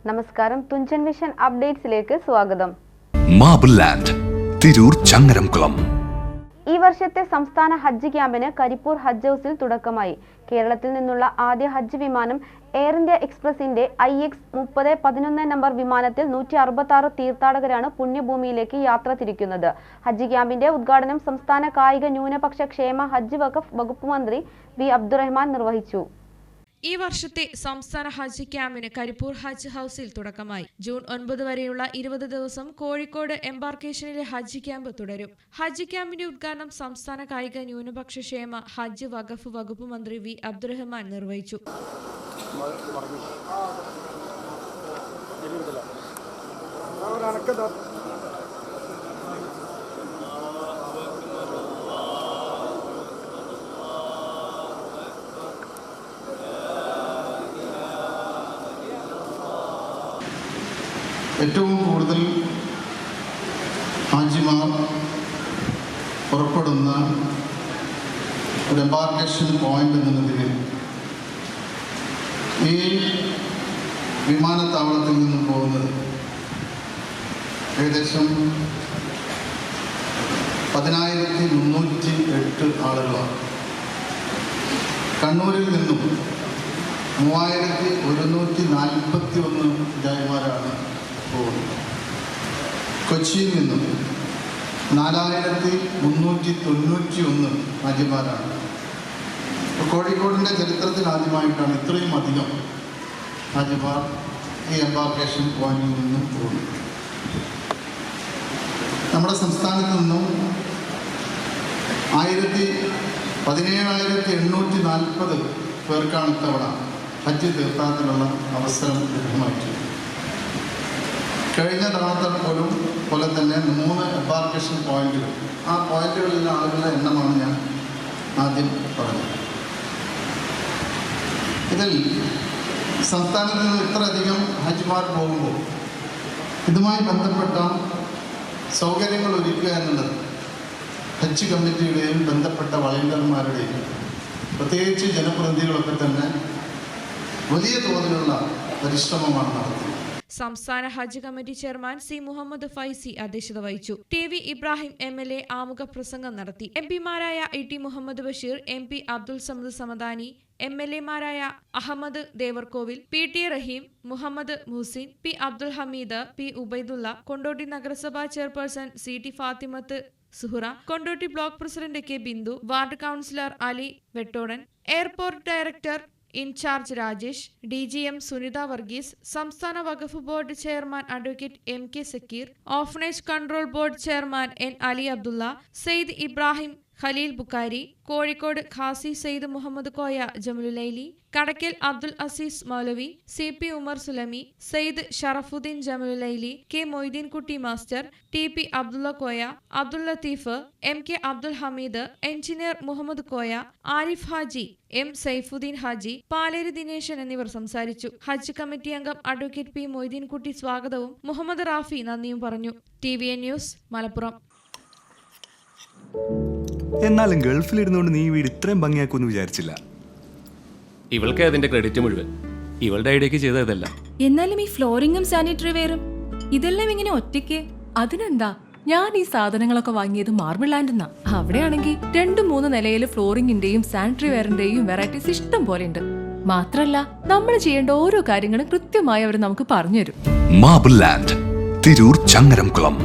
നമസ്കാരം, തുഞ്ചൻ വിഷൻ അപ്ഡേറ്റ്സിലേക്ക് സ്വാഗതം. Marble land, Tirur Changaramkulam. ഈ വർഷത്തെ സംസ്ഥാന ഹജ്ജ് ക്യാമ്പിന് കരിപ്പൂർ ഹജ്ജ് ഹൗസിൽ തുടക്കമായി. കേരളത്തിൽ നിന്നുള്ള ആദ്യ ഹജ്ജ് വിമാനം എയർ ഇന്ത്യ എക്സ്പ്രസിന്റെ IX-3011 നമ്പർ വിമാനത്തിൽ 166 തീർത്ഥാടകരാണ് പുണ്യഭൂമിയിലേക്ക് യാത്ര തിരിക്കുന്നത്. ഹജ്ജ് ക്യാമ്പിന്റെ ഉദ്ഘാടനം സംസ്ഥാന കായിക ന്യൂനപക്ഷ ക്ഷേമ ഹജ്ജ് വഖഫ് വകുപ്പ് മന്ത്രി വി അബ്ദുറഹ്മാൻ നിർവഹിച്ചു. ഈ വർഷത്തെ സംസ്ഥാന ഹജ്ജ് ക്യാമ്പിന് കരിപ്പൂർ ഹജ്ജ് ഹൗസിൽ തുടക്കമായി. ജൂൺ 9 വരെയുള്ള 20 ദിവസം കോഴിക്കോട് എംബാർക്കേഷനിലെ ഹജ്ജ് ക്യാമ്പ് തുടരും. ഹജ്ജ് ക്യാമ്പിന്റെ ഉദ്ഘാടനം സംസ്ഥാന കായിക ന്യൂനപക്ഷ ക്ഷേമ ഹജ്ജ് വഖഫ് വകുപ്പ് മന്ത്രി വി അബ്ദുറഹ്മാൻ നിർവഹിച്ചു. ഏറ്റവും കൂടുതൽ ഹാജിമാർ പുറപ്പെടുന്ന ഒരു എംബാർക്കേഷൻ പോയിന്റ് എന്ന നിലയിൽ ഈ വിമാനത്താവളത്തിൽ നിന്നും പോകുന്നത് ഏകദേശം 10,308 ആളുകളാണ്. കണ്ണൂരിൽ നിന്നും 3,141 ജായിമാരാണ് പോകുന്നത്. കൊച്ചിയിൽ നിന്നും 4,391 ഹാജിമാരാണ്. കോഴിക്കോടിൻ്റെ ചരിത്രത്തിൽ ആദ്യമായിട്ടാണ് ഇത്രയും അധികം ഹാജിമാർ ഈ എംബാർക്കേഷൻ പോയിന്റിൽ നിന്നും പോകുന്നത്. നമ്മുടെ സംസ്ഥാനത്ത് നിന്നും 17,840 പേർക്കാണ് ഇത്തവണ ഹജ്ജ് തീർത്ഥാടനത്തിനുള്ള അവസരം ലഭ്യമായിട്ടുണ്ട്. കഴിഞ്ഞ തവണത്തെ പോലെ തന്നെ 3 എംബാർക്കേഷൻ പോയിന്റുകൾ, ആ പോയിന്റുകളിലെ ആളുകളുടെ എണ്ണമാണ് ഞാൻ ആദ്യം പറഞ്ഞത്. ഇതിൽ സംസ്ഥാനത്ത് നിന്ന് ഇത്രയധികം ഹജ്ജ്മാർ പോകുമ്പോൾ ഇതുമായി ബന്ധപ്പെട്ട സൗകര്യങ്ങൾ ഒരുക്കുക എന്നുള്ളത് ഹജ്ജ് കമ്മിറ്റിയുടെയും ബന്ധപ്പെട്ട വളണ്ടിയർമാരുടെയും പ്രത്യേകിച്ച് ജനപ്രതിനിധികളൊക്കെ തന്നെ വലിയ തോതിലുള്ള പരിശ്രമമാണ് നടത്തുന്നത്. സംസ്ഥാന ഹജ്ജ് committee chairman C Muhammad Faizi അധ്യക്ഷത വഹിച്ചു. TV ഇബ്രാഹിം MLA ആമുഖ പ്രസംഗം നടത്തി. MP-മാരായ ET Muhammad Basheer, MP Abdul Samad Samadani, MLA-മാരായ Ahmed Devarkovil, PT റഹീം, മുഹമ്മദ് മുഹ്സിൻ, P അബ്ദുൽ ഹമീദ്, P ഉബൈദുള്ള, കൊണ്ടോട്ടി നഗരസഭാ chairperson CT Fathimath Suhara, Kondotty block president K Bindu, ward councillor Ali Vettodan, airport director in charge Rajesh, DGM Sunitha Varghese, സംസ്ഥാന വഖഫ് board chairman advocate MK Zakir, orphanage control board chairman N Ali Abdulla, Sayed Ibrahim Khalil Bukhari, Kozhikode ഖാസി സെയ്ദ് മുഹമ്മദ് കോയ ജമലുലൈലി, കടക്കൽ അബ്ദുൽ അസീസ് മൗലവി, CP Umar Sulami, Sayed Sharafuddin Jamalullaili, K Moideenkutty master, TP Abdulla Koya, Abdul Latheef, MK Abdul Hameed, engineer Muhammad Koya, Arif Haji, M Saifuddin Haji, Paleri Dineshan എന്നിവർ സംസാരിച്ചു. ഹജ്ജ് committee അംഗം advocate P Moideenkutty സ്വാഗതവും മുഹമ്മദ് റാഫി നന്ദിയും പറഞ്ഞു. TVN news, Malappuram. എന്നാലും ഗൾഫിലിരുന്നുകൊണ്ട് നീ വീട് ഇത്രയും ഭംഗിയാക്കുമെന്ന് വിചാരിച്ചില്ല. ഇവൾക്ക് അതിന്റെ ക്രെഡിറ്റ് മുഴുവൻ ഇവളുടെ ഐഡിയക്ക് ചെയ്തതല്ല. എന്നാലും ഈ ഫ്ലോറിങ്ങും സാനിറ്ററി വെയറും ഇതെല്ലാം ഇങ്ങനെ ഒറ്റയ്ക്ക്? അതിനെന്താ, ഞാൻ ഈ സാധനങ്ങളൊക്കെ വാങ്ങിയത് മാർബിൾ ലാൻഡെന്നാ. അവിടെയാണെങ്കിൽ 2-3 നിലയിൽ ഫ്ലോറിങ്ങിന്റെയും സാനിറ്ററി വെയറിന്റെയും വെറൈറ്റീസ് ഇഷ്ടം പോലെ ഉണ്ട്. മാത്രല്ല നമ്മൾ ചെയ്യേണ്ട ഓരോ കാര്യങ്ങളും കൃത്യമായി അവർ നമുക്ക് പറഞ്ഞുതരും. Marble land, Tirur Changaramkulam.